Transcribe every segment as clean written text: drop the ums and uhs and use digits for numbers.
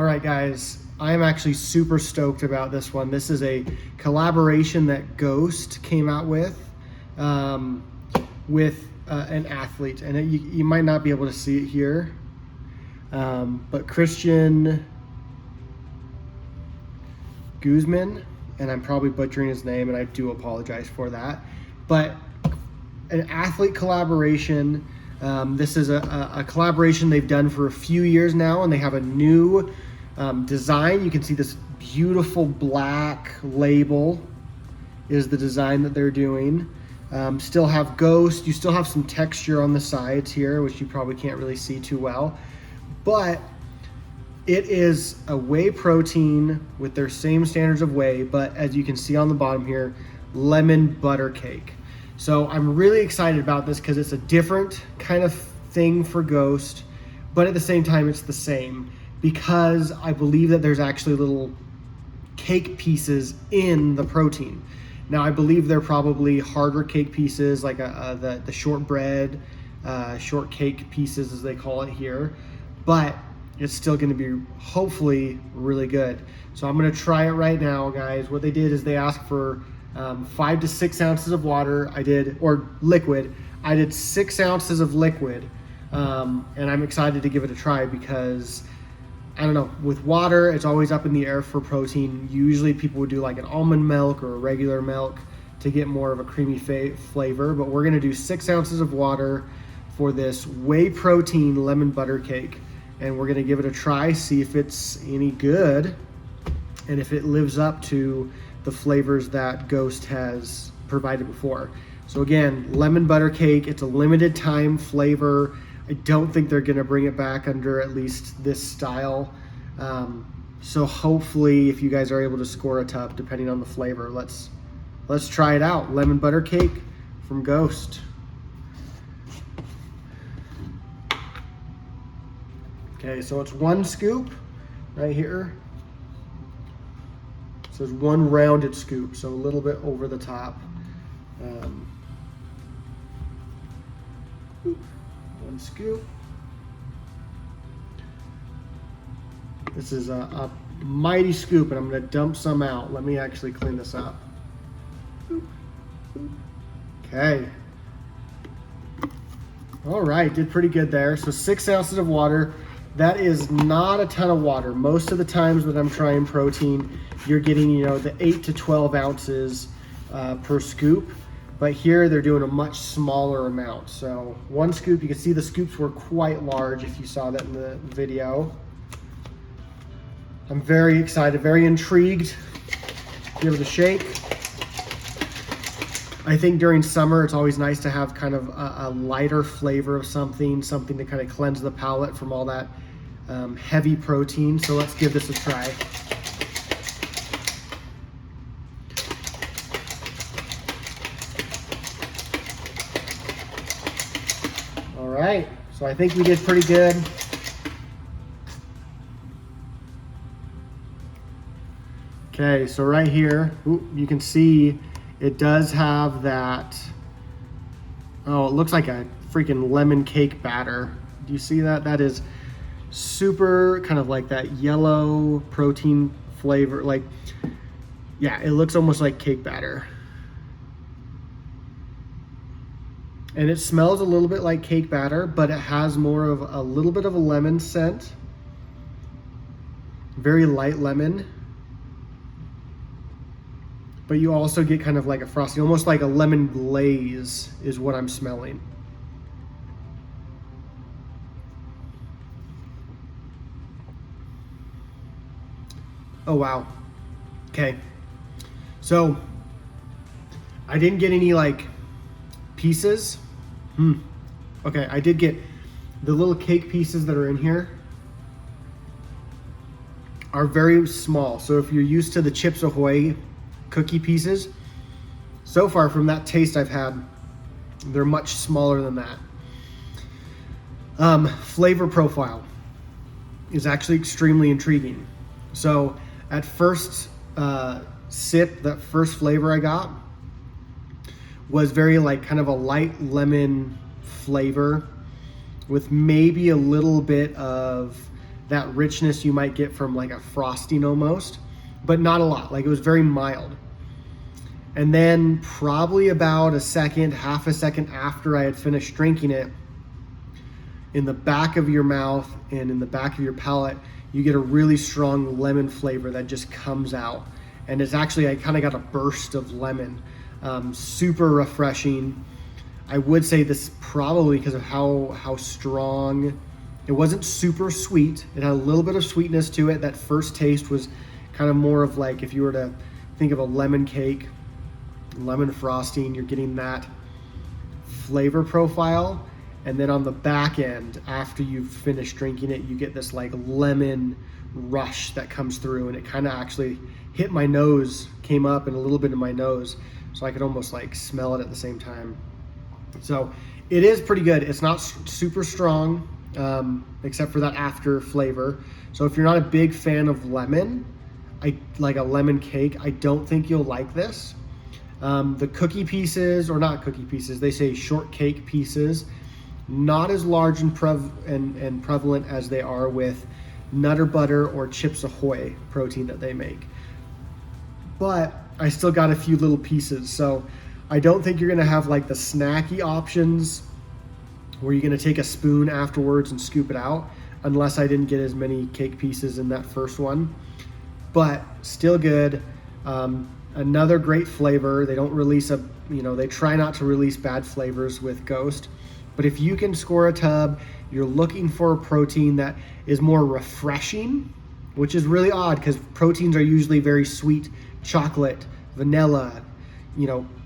All right, guys, I am actually super stoked about this one. This is a collaboration that Ghost came out with an athlete, and you might not be able to see it here, but Christian Guzman, and I'm probably butchering his name, and I do apologize for that, but an athlete collaboration. This is a collaboration they've done for a few years now, and they have a new design. You can see this beautiful black label is the design that they're doing. Still have Ghost. You still have some texture on the sides here, which you probably can't really see too well. But it is a whey protein with their same standards of whey, but as you can see on the bottom here, lemon butter cake. So I'm really excited about this because it's a different kind of thing for Ghost, but at the same time it's the same, because I believe that there's actually little cake pieces in the protein. Now I believe they're probably harder cake pieces, like the shortbread, shortcake pieces as they call it here, but it's still going to be hopefully really good. So I'm going to try it right now, guys. What they did is they asked for 5 to 6 ounces of water. Or liquid. I did 6 ounces of liquid, and I'm excited to give it a try because I don't know, with water, it's always up in the air for protein. Usually people would do like an almond milk or a regular milk to get more of a creamy flavor, but we're gonna do 6 ounces of water for this whey protein lemon butter cake. And we're gonna give it a try, see if it's any good, and if it lives up to the flavors that Ghost has provided before. So again, lemon butter cake, it's a limited time flavor. I don't think they're gonna bring it back under at least this style. So hopefully if you guys are able to score a tub, depending on the flavor, let's try it out. Lemon butter cake from Ghost. Okay, so it's 1 scoop right here. It says 1 rounded scoop, so a little bit over the top. 1 scoop. This is a mighty scoop, and I'm going to dump some out. Let me actually clean this up. Okay. All right, did pretty good there. So 6 ounces of water. That is not a ton of water. Most of the times when I'm trying protein, you're getting, the 8 to 12 ounces per scoop. But here they're doing a much smaller amount. So 1 scoop, you can see the scoops were quite large if you saw that in the video. I'm very excited, very intrigued. Give it a shake. I think during summer, it's always nice to have kind of a lighter flavor of something to kind of cleanse the palate from all that heavy protein. So let's give this a try. All right, so I think we did pretty good. Okay, so right here, you can see it does have that, oh, it looks like a freaking lemon cake batter. Do you see that? That is super kind of like that yellow protein flavor. Like, yeah, it looks almost like cake batter. And it smells a little bit like cake batter, but it has more of a little bit of a lemon scent. Very light lemon. But you also get kind of like a frosting, almost like a lemon glaze is what I'm smelling. Oh, wow. Okay. So I didn't get any like pieces. Okay, I did get the little cake pieces that are in here are very small. So if you're used to the Chips Ahoy cookie pieces, so far from that taste I've had, they're much smaller than that. Flavor profile is actually extremely intriguing. So at first sip, that first flavor I got was very like kind of a light lemon flavor with maybe a little bit of that richness you might get from like a frosting almost, but not a lot. Like, it was very mild. And then probably about half a second after I had finished drinking it, in the back of your mouth and in the back of your palate, you get a really strong lemon flavor that just comes out. And it's actually, I kind of got a burst of lemon. Super refreshing. I would say this probably because of how strong. It wasn't super sweet. It had a little bit of sweetness to it. That first taste was kind of more of like, if you were to think of a lemon cake, lemon frosting, you're getting that flavor profile. And then on the back end, after you've finished drinking it, you get this like lemon rush that comes through, and it kind of actually hit my nose, came up and a little bit in my nose, so I could almost like smell it at the same time. So it is pretty good. It's not super strong, except for that after flavor. So if you're not a big fan of lemon, like a lemon cake, I don't think you'll like this. The cookie pieces, or not cookie pieces, they say shortcake pieces, not as large and prevalent as they are with Nutter Butter or Chips Ahoy protein that they make. But I still got a few little pieces, so I don't think you're gonna have like the snacky options where you're gonna take a spoon afterwards and scoop it out, unless I didn't get as many cake pieces in that first one. But still good. Another great flavor. They don't release they try not to release bad flavors with Ghost. But if you can score a tub, you're looking for a protein that is more refreshing, which is really odd because proteins are usually very sweet, chocolate, vanilla,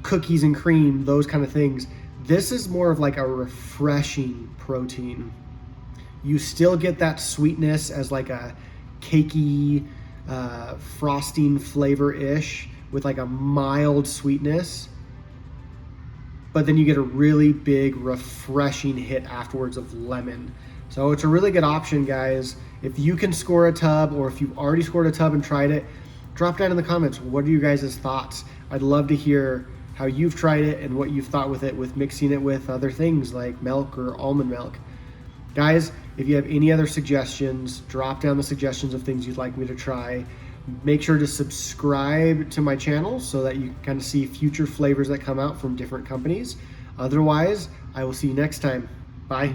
cookies and cream, those kind of things. This is more of like a refreshing protein. You still get that sweetness as like a cakey, frosting flavor-ish with like a mild sweetness. But then you get a really big refreshing hit afterwards of lemon. So it's a really good option, guys. If you can score a tub, or if you've already scored a tub and tried it, drop down in the comments. What are you guys' thoughts? I'd love to hear how you've tried it and what you've thought with it, with mixing it with other things like milk or almond milk. Guys, if you have any other suggestions, drop down the suggestions of things you'd like me to try. Make sure to subscribe to my channel so that you kind of see future flavors that come out from different companies. Otherwise, I will see you next time. Bye.